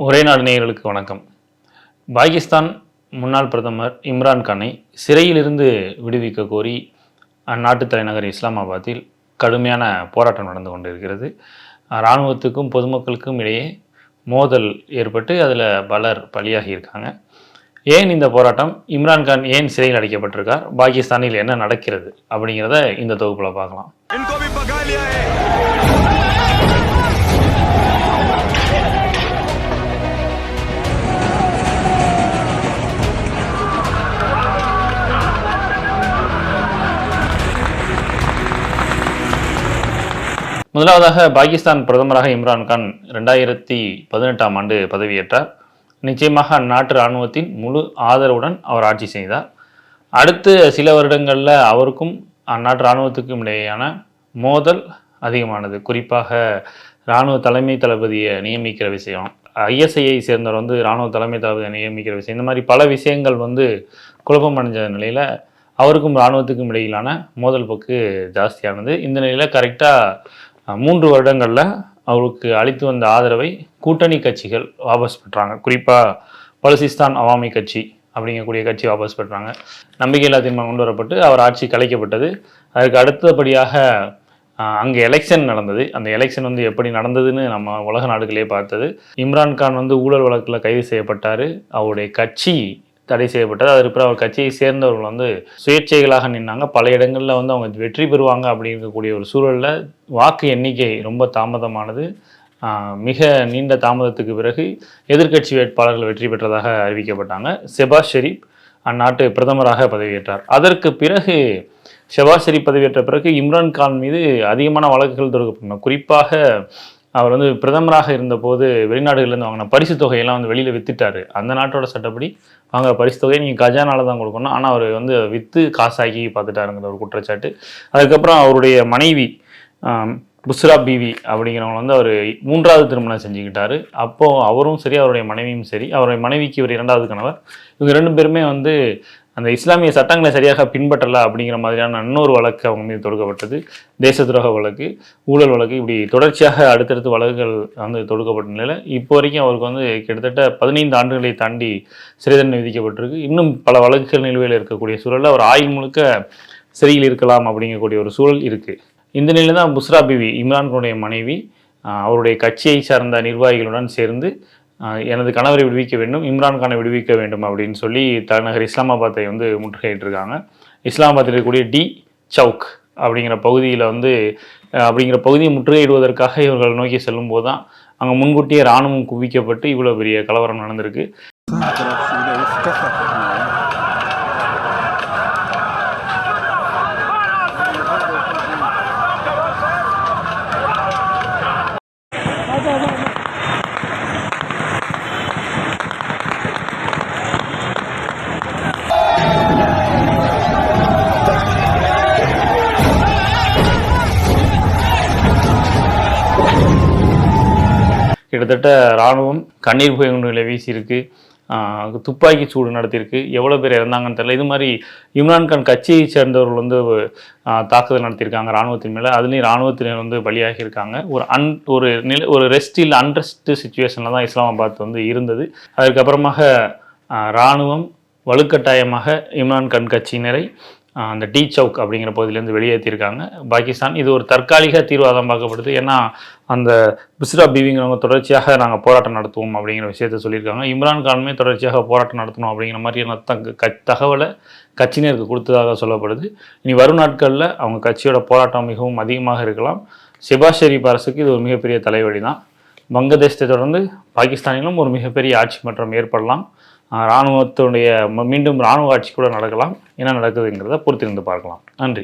ஒரே நாடு நேயர்களுக்கு வணக்கம். பாகிஸ்தான் முன்னாள் பிரதமர் இம்ரான் கானை சிறையிலிருந்து விடுவிக்க கோரி அந்நாட்டு தலைநகர் இஸ்லாமாபாத்தில் கடுமையான போராட்டம் நடந்து கொண்டிருக்கிறது. இராணுவத்துக்கும் பொதுமக்களுக்கும் இடையே மோதல் ஏற்பட்டு அதில் பலர் பலியாகியிருக்காங்க. ஏன் இந்த போராட்டம்? இம்ரான்கான் ஏன் சிறையில் அடைக்கப்பட்டிருக்கார்? பாகிஸ்தானில் என்ன நடக்கிறது அப்படிங்கிறத இந்த தொகுப்பில் பார்க்கலாம். முதலாவதாக பாகிஸ்தான் பிரதமராக இம்ரான்கான் 2018ஆம் ஆண்டு பதவியேற்றார். நிச்சயமாக அந்நாட்டு இராணுவத்தின் முழு ஆதரவுடன் அவர் ஆட்சி செய்தார். அடுத்த சில வருடங்களில் அவருக்கும் அந்நாட்டு இராணுவத்துக்கும் இடையேயான மோதல் அதிகமானது. குறிப்பாக இராணுவ தலைமை தளபதியை நியமிக்கிற விஷயம், ஐஎஸ்ஐயை சேர்ந்தவர் இராணுவ தலைமை தளபதியை நியமிக்கிற விஷயம், இந்த மாதிரி பல விஷயங்கள் குழப்பம் அடைஞ்ச நிலையில் அவருக்கும் இராணுவத்துக்கும் இடையிலான மோதல் போக்கு ஜாஸ்தியானது. இந்த நிலையில் கரெக்டாக 3 வருடங்களில் அவருக்கு அளித்து வந்த ஆதரவை கூட்டணி கட்சிகள் வாபஸ் பெற்றாங்க. குறிப்பாக பலுசிஸ்தான் அவாமி கட்சி அப்படிங்கக்கூடிய கட்சி வாபஸ் பெற்றாங்க. நம்பிக்கையில்லா தீர்மானம் கொண்டு வரப்பட்டு அவர் ஆட்சி கலைக்கப்பட்டது. அதுக்கு அடுத்தபடியாக அங்கே எலெக்ஷன் நடந்தது. அந்த எலெக்ஷன் எப்படி நடந்ததுன்னு நம்ம உலக நாடுகளே பார்த்தது. இம்ரான்கான் ஊழல் வழக்கில் கைது செய்யப்பட்டார். அவருடைய கட்சி தடை செய்யப்பட்டது. அதுக்கப்புறம் அவர் கட்சியை சேர்ந்தவர்கள் சுயேட்சைகளாக நின்னாங்க. பல இடங்களில் அவங்க வெற்றி பெறுவாங்க அப்படிங்கக்கூடிய ஒரு சூழலில் வாக்கு எண்ணிக்கை ரொம்ப தாமதமானது. மிக நீண்ட தாமதத்துக்கு பிறகு எதிர்க்கட்சி வேட்பாளர்கள் வெற்றி பெற்றதாக அறிவிக்கப்பட்டாங்க. ஷெபாஸ் ஷெரீப் அந்நாட்டு பிரதமராக பதவியேற்றார். அதற்கு பிறகு ஷெபாஸ் ஷெரீப் பதவியேற்ற பிறகு இம்ரான்கான் மீது அதிகமான வழக்குகள் தொடுக்கப்பட்டன. குறிப்பாக அவர் பிரதமராக இருந்தபோது வெளிநாடுகள்லேருந்து வாங்கின பரிசு தொகையெல்லாம் வெளியில் விற்றுட்டார். அந்த நாட்டோட சட்டப்படி வாங்க பரிசு தொகையை நீங்கள் கஜானால தான் கொடுக்கணும். ஆனால் அவர் விற்று காசாக்கி பார்த்துட்டாருங்கிற ஒரு குற்றச்சாட்டு. அதுக்கப்புறம் அவருடைய மனைவி புஸ்ரா பீவி அப்படிங்கிறவங்க அவர் 3வது திருமணம் செஞ்சுக்கிட்டாரு. அப்போது அவரும் சரி அவருடைய மனைவியும் சரி, அவருடைய மனைவிக்கு இவர் 2வது கணவர், இவங்க 2 பேருமே அந்த இஸ்லாமிய சட்டங்களை சரியாக பின்பற்றலை அப்படிங்கிற மாதிரியான இன்னொரு வழக்கு அவங்க மீது தொடுக்கப்பட்டது. தேச துரோக வழக்கு, ஊழல் வழக்கு, இப்படி தொடர்ச்சியாக அடுத்தடுத்து வழக்குகள் தொடுக்கப்பட்ட நிலையில் இப்போ வரைக்கும் அவருக்கு கிட்டத்தட்ட 15 ஆண்டுகளை தாண்டி சிறை தண்டனை விதிக்கப்பட்டிருக்கு. இன்னும் பல வழக்குகள் நிலுவையில் இருக்கக்கூடிய சூழலில் அவர் ஆயுள் முழுக்க சிறையில் இருக்கலாம் அப்படிங்கக்கூடிய ஒரு சூழல் இருக்குது. இந்த நிலையில் தான் புஸ்ரா பீவி, இம்ரான்கானுடைய மனைவி, அவருடைய கட்சியை சார்ந்த நிர்வாகிகளுடன் சேர்ந்து எனது கணவரை விடுவிக்க வேண்டும், இம்ரான்கானை விடுவிக்க வேண்டும் அப்படின்னு சொல்லி தலைநகர் இஸ்லாமாபாத்தை முற்றுகையிட்டிருக்காங்க. இஸ்லாமாபாத்தில் இருக்கக்கூடிய டி சவுக் அப்படிங்கிற பகுதியில் அப்படிங்கிற பகுதியை முற்றுகையிடுவதற்காக இவர்கள் நோக்கி செல்லும் போது தான் அங்கே முன்கூட்டியே இராணுவம் குவிக்கப்பட்டு இவ்வளோ பெரிய கலவரம் நடந்திருக்கு. கிட்டத்தட்ட இராணுவம் கண்ணீர் புகைகளை வீசியிருக்கு, துப்பாக்கி சூடு நடத்தியிருக்கு. எவ்வளோ பேர் இறந்தாங்கன்னு தெரியல. இது மாதிரி இம்ரான்கான் கட்சியை சேர்ந்தவர்கள் தாக்குதல் நடத்தியிருக்காங்க இராணுவத்தின் மேலே. அதுலேயும் இராணுவத்தினர் பலியாகியிருக்காங்க. ஒரு அன்ரெஸ்ட் சுச்சுவேஷனில் தான் இஸ்லாமாபாத் இருந்தது. அதுக்கப்புறமாக இராணுவம் வலுக்கட்டாயமாக இம்ரான்கான் கட்சியினரை அந்த டி சவுக் அப்படிங்கிற பகுதியிலேருந்து வெளியேற்றியிருக்காங்க பாகிஸ்தான். இது ஒரு தற்காலிக தீர்வாக தான் பார்க்கப்படுது. ஏன்னா அந்த புஸ்ரா பீவிங்கிறவங்க தொடர்ச்சியாக நாங்கள் போராட்டம் நடத்துவோம் அப்படிங்கிற விஷயத்த சொல்லியிருக்காங்க. இம்ரான்கானுமே தொடர்ச்சியாக போராட்டம் நடத்தணும் அப்படிங்கிற மாதிரியான தகவலை கட்சியினருக்கு கொடுத்ததாக சொல்லப்படுது. இனி வரும் நாட்களில் அவங்க கட்சியோட போராட்டம் மிகவும் அதிகமாக இருக்கலாம். ஷெபாஸ் ஷெரீப் அரசுக்கு இது ஒரு மிகப்பெரிய தலைவலி தான். வங்கதேசத்தை தொடர்ந்து பாகிஸ்தானிலும் ஒரு மிகப்பெரிய ஆட்சி மாற்றம் ஏற்படலாம். இராணுவத்துடைய மீண்டும் இராணுவ ஆட்சி கூட நடக்கலாம். என்ன நடக்குதுங்கிறத பொறுத்திருந்து பார்க்கலாம். நன்றி.